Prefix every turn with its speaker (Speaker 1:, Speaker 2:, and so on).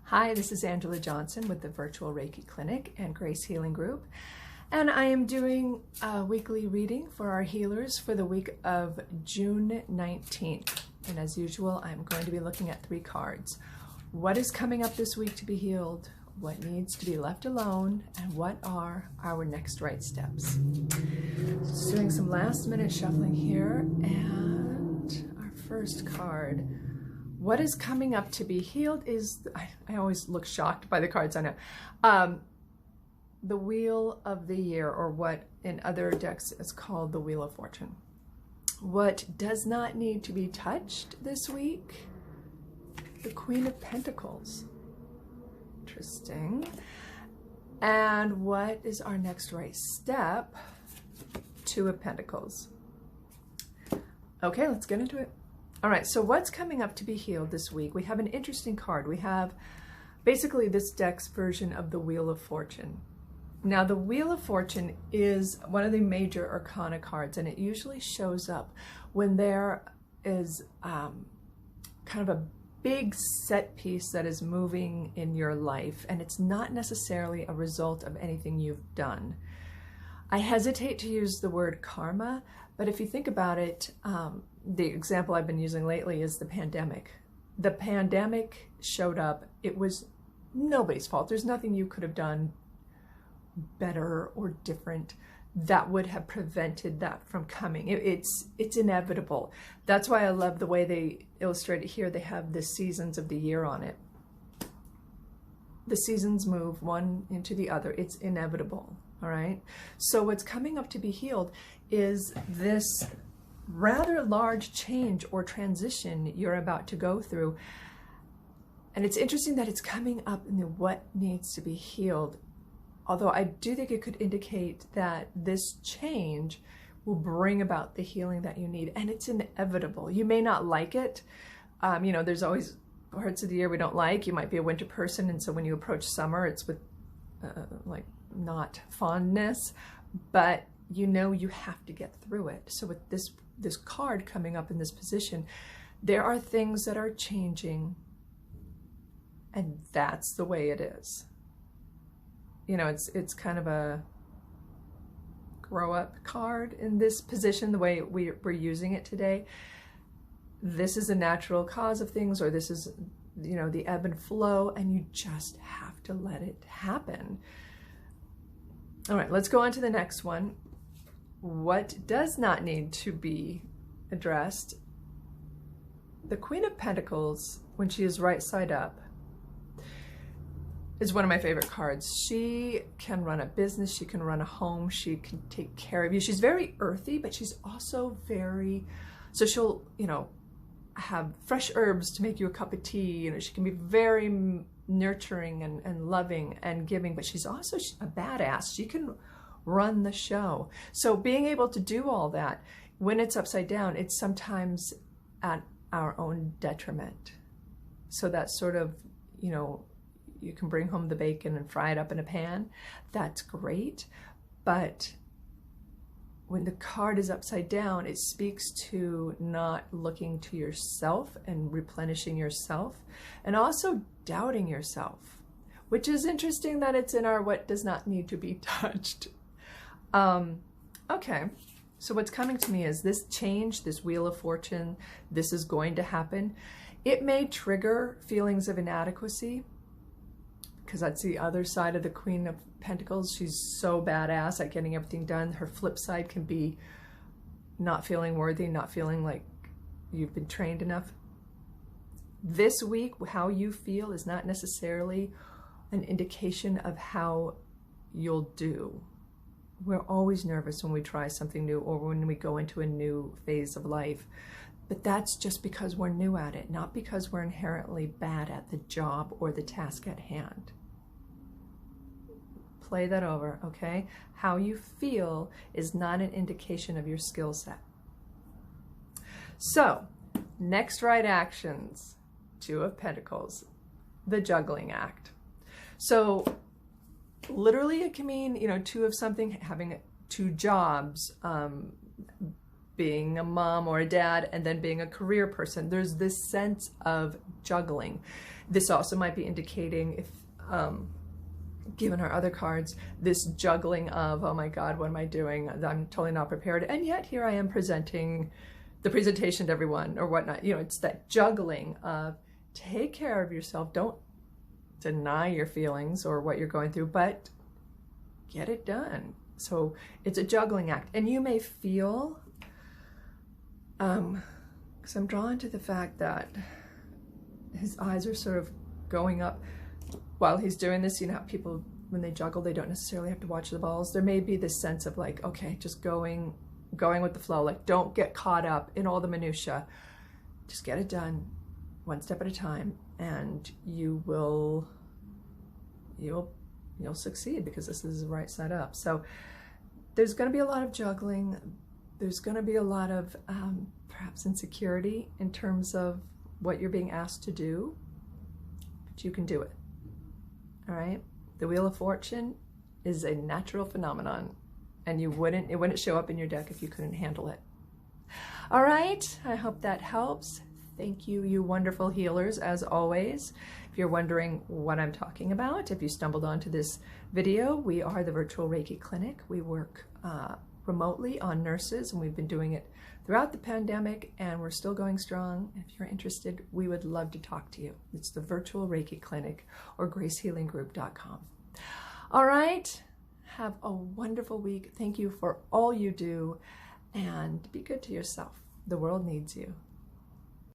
Speaker 1: Hi, this is Angela Johnson with the Virtual Reiki Clinic and Grace Healing Group, and I am doing a weekly reading for our healers for the week of June 19th. And as usual, I'm going to be looking at 3 cards. What is coming up this week to be healed? What needs to be left alone? And what are our next right steps? Just doing some last minute shuffling here, and our first card. What is coming up to be healed is, I always look shocked by the cards, I know. The Wheel of the Year, or what in other decks is called the Wheel of Fortune. What does not need to be touched this week? The Queen of Pentacles. Interesting. And what is our next right step? 2 of Pentacles. Okay, let's get into it. All right, so what's coming up to be healed this week? We have an interesting card. We have basically this deck's version of the Wheel of Fortune. Now, the Wheel of Fortune is one of the major arcana cards, and it usually shows up when there is kind of a big set piece that is moving in your life, and it's not necessarily a result of anything you've done. I hesitate to use the word karma, but if you think about it, the example I've been using lately is the pandemic. The pandemic showed up. It was nobody's fault. There's nothing you could have done better or different that would have prevented that from coming. It's inevitable. That's why I love the way they illustrate it here. They have the seasons of the year on it. The seasons move one into the other. It's inevitable. All right. So what's coming up to be healed is this rather large change or transition you're about to go through. And it's interesting that it's coming up in the what needs to be healed. Although I do think it could indicate that this change will bring about the healing that you need. And it's inevitable. You may not like it. You know, there's always parts of the year we don't like. You might be a winter person. And so when you approach summer, it's with like not fondness, but you know you have to get through it. So with this card coming up in this position, there are things that are changing, and that's the way it is. You know, it's kind of a grow up card in this position, the way we're using it today. This is a natural cause of things, or this is, you know, the ebb and flow, and you just have to let it happen. All right, let's go on to the next one. What does not need to be addressed? The Queen of Pentacles, when she is right side up, is one of my favorite cards. She can run a business, she can run a home, she can take care of you. She's very earthy, but she's also very, so she'll, you know, have fresh herbs to make you a cup of tea. You know, she can be very nurturing and loving and giving, but she's also a badass. She can run the show. So being able to do all that, when it's upside down, it's sometimes at our own detriment. So that sort of, you know, you can bring home the bacon and fry it up in a pan. That's great. But when the card is upside down, it speaks to not looking to yourself and replenishing yourself, and also doubting yourself, which is interesting that it's in our what does not need to be touched. Okay, so what's coming to me is this change, this Wheel of Fortune, this is going to happen. It may trigger feelings of inadequacy, because that's the other side of the Queen of Pentacles. She's so badass at getting everything done. Her flip side can be not feeling worthy, not feeling like you've been trained enough. This week, how you feel is not necessarily an indication of how you'll do. We're always nervous when we try something new or when we go into a new phase of life. But that's just because we're new at it, not because we're inherently bad at the job or the task at hand. Play that over, okay? How you feel is not an indication of your skill set. So, next right actions, 2 of Pentacles, the juggling act. So, literally it can mean, you know, 2 of something, having 2 jobs, being a mom or a dad and then being a career person. There's this sense of juggling. This also might be indicating, if given our other cards, this juggling of, oh my God, what am I doing? I'm totally not prepared. And yet here I am presenting the presentation to everyone or whatnot. You know, it's that juggling of take care of yourself. Don't deny your feelings or what you're going through, but get it done. So it's a juggling act. And you may feel, because I'm drawn to the fact that his eyes are sort of going up while he's doing this. You know how people, when they juggle, they don't necessarily have to watch the balls. There may be this sense of like, okay, just going with the flow. Like, don't get caught up in all the minutia. Just get it done one step at a time, and you'll succeed, because this is the right side up. So there's going to be a lot of juggling. There's going to be a lot of perhaps insecurity in terms of what you're being asked to do, but you can do it. All right. The Wheel of Fortune is a natural phenomenon, and it wouldn't show up in your deck if you couldn't handle it. All right. I hope that helps. Thank you, you wonderful healers, as always. If you're wondering what I'm talking about, if you stumbled onto this video, we are the Virtual Reiki Clinic. We work remotely on nurses, and we've been doing it throughout the pandemic, and we're still going strong. If you're interested, we would love to talk to you. It's the Virtual Reiki Clinic, or gracehealinggroup.com. All right. Have a wonderful week. Thank you for all you do, and be good to yourself. The world needs you.